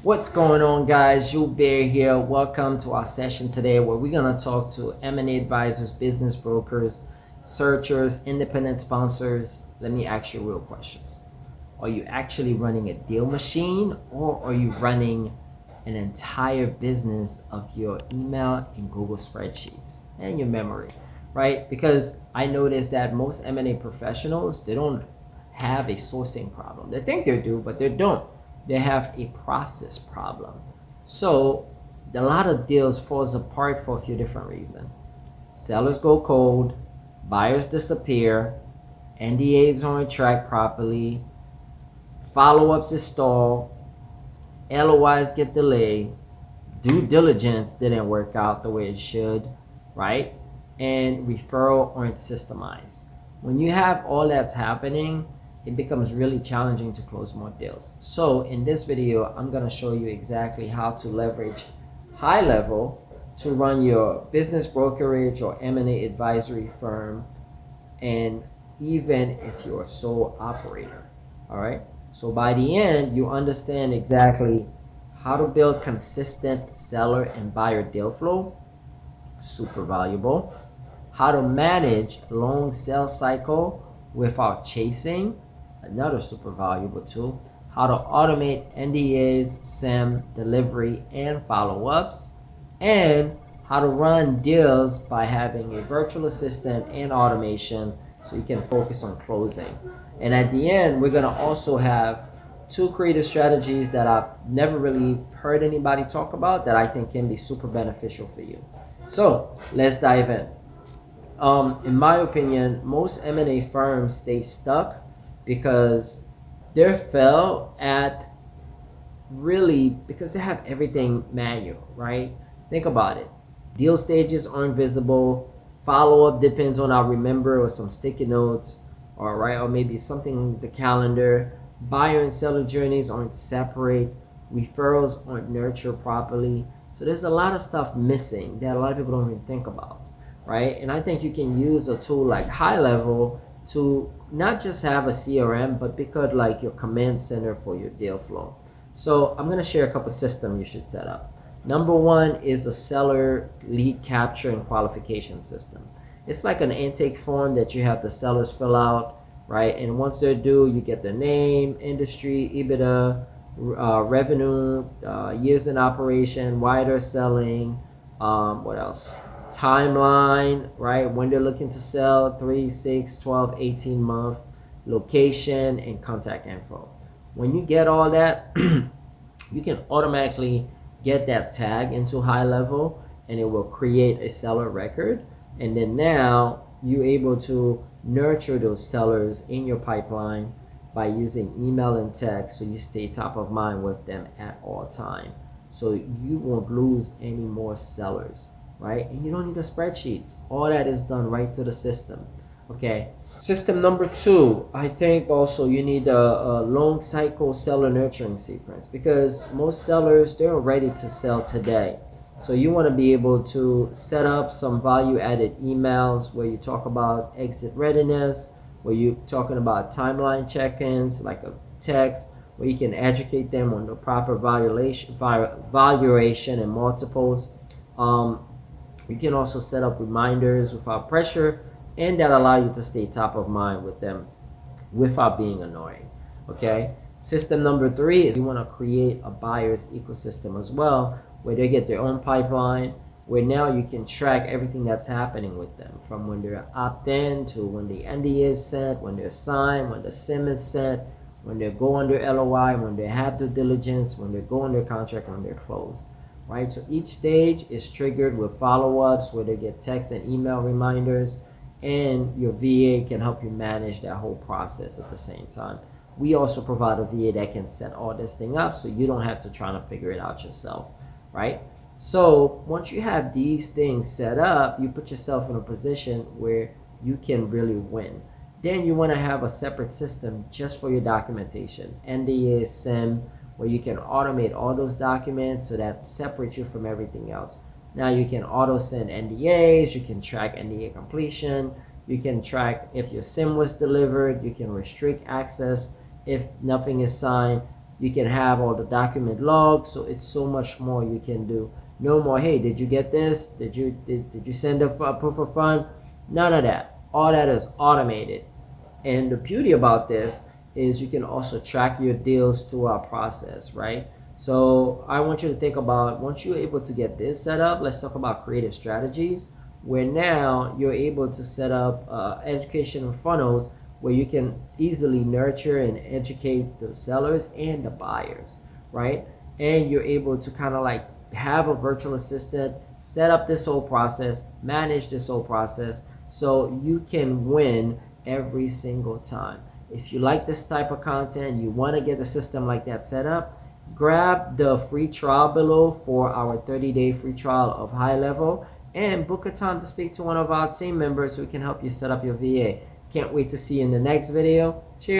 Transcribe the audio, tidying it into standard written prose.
What's going on, guys? Julbert here. Welcome to our session today where we're going to talk to M&A advisors, business brokers, searchers, independent sponsors. Let me ask you real questions. Are you actually running a deal machine, or are you running an entire business of your email and Google spreadsheets and your memory, right? Because I noticed that most M&A professionals, they don't have a sourcing problem. They think they do, but they don't. They have a process problem. So a lot of deals falls apart for a few different reasons. Sellers go cold, buyers disappear, NDAs aren't tracked properly, follow-ups is stalled, LOIs get delayed, due diligence didn't work out the way it should, right? And referral aren't systemized. When you have all that's happening, it becomes really challenging to close more deals. So in this video, I'm going to show you exactly how to leverage HighLevel to run your business brokerage or M&A advisory firm, and even if you're a sole operator. All right. So by the end, you understand exactly how to build consistent seller and buyer deal flow, super valuable. How to manage long sales cycle without chasing, another super valuable tool. How to automate NDAs, SIM, delivery, and follow-ups. And how to run deals by having a virtual assistant and automation so you can focus on closing. And at the end, we're going to also have two creative strategies that I've never really heard anybody talk about that I think can be super beneficial for you. So let's dive in. In my opinion, most M&A firms stay stuck because they're fail at really because they have everything manual, right? Think about it. Deal stages aren't visible. Follow-up depends on I remember or some sticky notes, or right, or maybe something in the calendar. Buyer and seller journeys aren't separate. Referrals aren't nurtured properly. So there's a lot of stuff missing that a lot of people don't even think about, right? And I think you can use a tool like HighLevel to not just have a CRM, but become like your command center for your deal flow. So I'm going to share a couple systems you should set up. Number one is a seller lead capture and qualification system. It's like an intake form that you have the sellers fill out, right? And once they're due, you get their name, industry, EBITDA, revenue, years in operation, why they're selling, what else? Timeline, right? When they're looking to sell, 3, 6, 12, 18 month, location, and contact info. When you get all that, you can automatically get that tag into HighLevel, and it will create a seller record. And then now you're able to nurture those sellers in your pipeline by using email and text, so you stay top of mind with them at all time. So you won't lose any more sellers, right? And you don't need the spreadsheets. All that is done right through the system. Okay. System number two, I think also you need a long cycle seller nurturing sequence, because most sellers, they're ready to sell today. So you want to be able to set up some value added emails where you talk about exit readiness, where you're talking about timeline check-ins, like a text, where you can educate them on the proper valuation and multiples. You can also set up reminders without pressure, and that allow you to stay top of mind with them without being annoying. Okay. System number three is you want to create a buyer's ecosystem as well, where they get their own pipeline, where now you can track everything that's happening with them, from when they're opt-in to when the NDA is sent, when they're signed, when the SIM is sent, when they go under LOI, when they have due diligence, when they go under contract, when they're closed. Right? So each stage is triggered with follow-ups where they get text and email reminders, and your VA can help you manage that whole process at the same time. We also provide a VA that can set all this thing up, so you don't have to try to figure it out yourself, right? So once you have these things set up, you put yourself in a position where you can really win. Then you want to have a separate system just for your documentation, NDA, SIM, where you can automate all those documents so that separates you from everything else. Now you can auto send NDAs, you can track NDA completion, you can track if your SIM was delivered, you can restrict access if nothing is signed. You can have all the document logs, so it's so much more you can do. No more, hey, did you get this? Did you send a proof of fund? None of that. All that is automated. And the beauty about this is you can also track your deals through our process, right? So I want you to think about, once you're able to get this set up, let's talk about creative strategies, where now you're able to set up educational funnels where you can easily nurture and educate the sellers and the buyers, right? And you're able to kind of like have a virtual assistant, set up this whole process, manage this whole process, so you can win every single time. If you like this type of content, you want to get a system like that set up, grab the free trial below for our 30-day free trial of HighLevel and book a time to speak to one of our team members who can help you set up your VA. Can't wait to see you in the next video. Cheers.